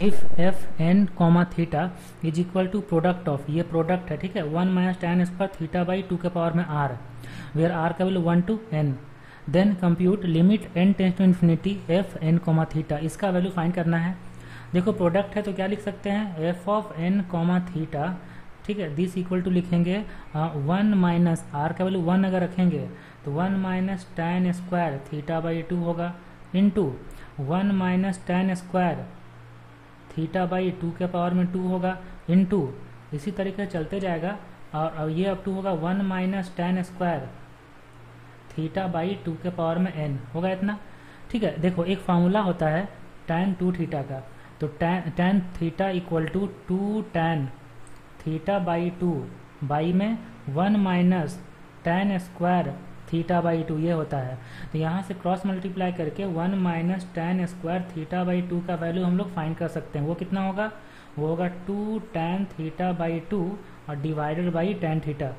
If F N comma theta is equal to product of, ये product है, ठीक है, 1 minus tan square theta by 2 के power में आर, वेयर आर का value 1 to n, then compute limit n tends to infinity F N comma theta, इसका value find करना है। देखो प्रोडक्ट है तो क्या लिख सकते हैं, F of N comma theta, ठीक है, दिस इक्वल टू लिखेंगे 1 माइनस आर का वैल्यू 1 अगर रखेंगे तो 1 minus tan square theta by 2 होगा, into 1 minus tan square theta by 2 के पावर में 2 होगा, इंटू इसी तरीके से चलते जाएगा और अब ये अप टू होगा 1 minus tan square theta by 2 के पावर में n होगा इतना, ठीक है। देखो एक फार्मूला होता है tan 2 थीटा का, तो tan theta equal to 2 tan theta by 2 by में 1 minus tan square theta by 2 ये होता है। तो यहाँ से क्रॉस मल्टीप्लाई करके 1 minus tan square theta by 2 का वैल्यू हम लोग फाइंड कर सकते हैं। वो कितना होगा, वो होगा 2 tan थीटा बाई 2 और डिवाइडेड बाई tan थीटा,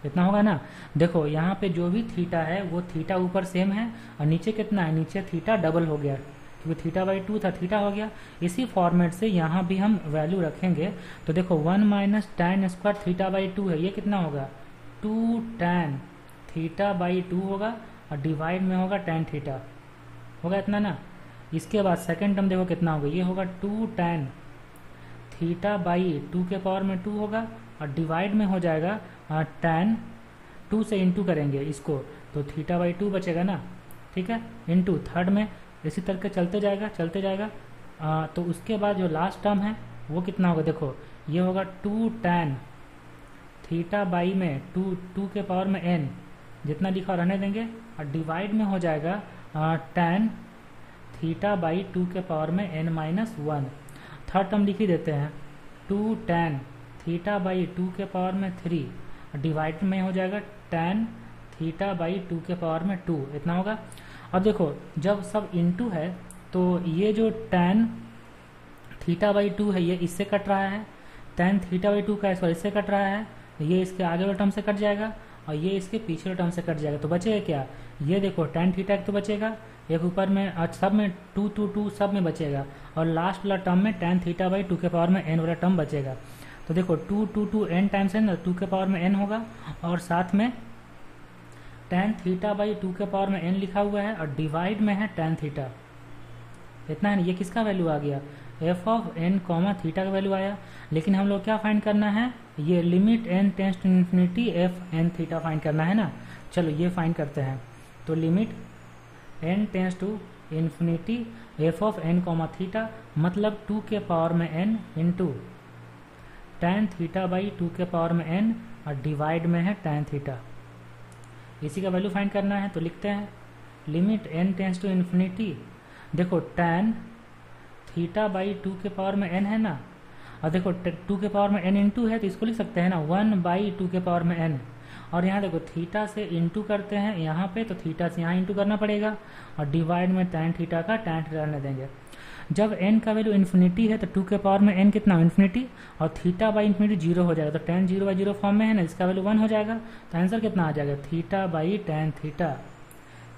इतना होगा ना। देखो यहाँ पे जो भी थीटा है वो थीटा ऊपर सेम है और नीचे कितना है, नीचे थीटा डबल हो गया क्योंकि थीटा बाई 2 था, थीटा हो गया। इसी फॉर्मेट से यहाँ भी हम वैल्यू रखेंगे तो देखो 1 minus tan square theta by 2 है, ये कितना होगा 2 tan थीटा बाई 2 होगा और डिवाइड में होगा tan थीटा, होगा इतना ना। इसके बाद सेकंड टर्म देखो कितना होगा, ये होगा 2 tan थीटा बाई 2 के पावर में 2 होगा और डिवाइड में हो जाएगा tan 2 से इंटू करेंगे इसको तो थीटा बाई 2 बचेगा ना, ठीक है, इंटू थर्ड में इसी तरह के चलते जाएगा तो उसके बाद जो लास्ट टर्म है वो कितना होगा, देखो ये होगा 2 tan थीटा बाई में 2 के पावर में n, जितना लिखा रहने देंगे और डिवाइड में हो जाएगा tan थीटा बाई 2 के पावर में n माइनस 1। थर्ड टर्म लिख ही देते हैं 2 tan थीटा बाई 2 के पावर में 3 डिवाइड में हो जाएगा tan थीटा बाई 2 के पावर में 2, इतना होगा। अब देखो जब सब इनटू है तो ये जो tan थीटा बाई 2 है ये इससे कट रहा है, tan थीटा बाई 2 का स्क्वायर इससे कट रहा है, ये इसके आगे वाले टर्म से कट जाएगा और ये इसके पीछे वाले टर्म से कट जाएगा। तो बचेगा क्या, ये देखो tan थीटा तो बचेगा, एक ऊपर में सब में 2 2 2 सब में बचेगा और लास्ट वाला टर्म में tan थीटा बाई 2 के पावर में n वाला टर्म बचेगा। तो देखो 2 2 2 n टाइम्स n 2 के पावर में n होगा और साथ में tan थीटा बाई 2 के पावर में n लिखा हुआ है और डिवाइड में है tan थीटा, इतना है। ये किसका वैल्यू आ गया, F of N comma theta का वैल्यू आया। लेकिन हम लोग क्या फाइंड करना है, ये limit n tends to infinity F N theta find करना है ना। चलो ये फाइंड करते हैं। तो limit n tends to infinity F of N comma theta मतलब 2 के पावर में n into tan theta by 2 के पावर में n और डिवाइड में है tan थीटा, इसी का वैल्यू फाइंड करना है। तो लिखते हैं limit n tends to infinity, देखो tan थीटा बाई 2 के पावर में n है ना, और देखो 2 के पावर में n इंटू है तो इसको लिख सकते हैं ना 1 बाई 2 के पावर में n, और यहाँ देखो थीटा से इंटू करते हैं यहाँ पे तो थीटा से यहाँ इंटू करना पड़ेगा और डिवाइड में tan थीटा का tan थीटा रहने देंगे। जब n का वैल्यू इन्फिनिटी है तो 2 के पावर में n कितना इन्फिनिटी और थीटा बाई इन्फिनिटी 0 हो जाएगा, तो tan 0 बाई 0 फॉर्म में है ना, इसका वैल्यू 1 हो जाएगा। तो आंसर कितना आ जाएगा थीटा बाई tan थीटा,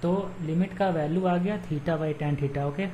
तो लिमिट का वैल्यू आ गया theta by tan theta, okay.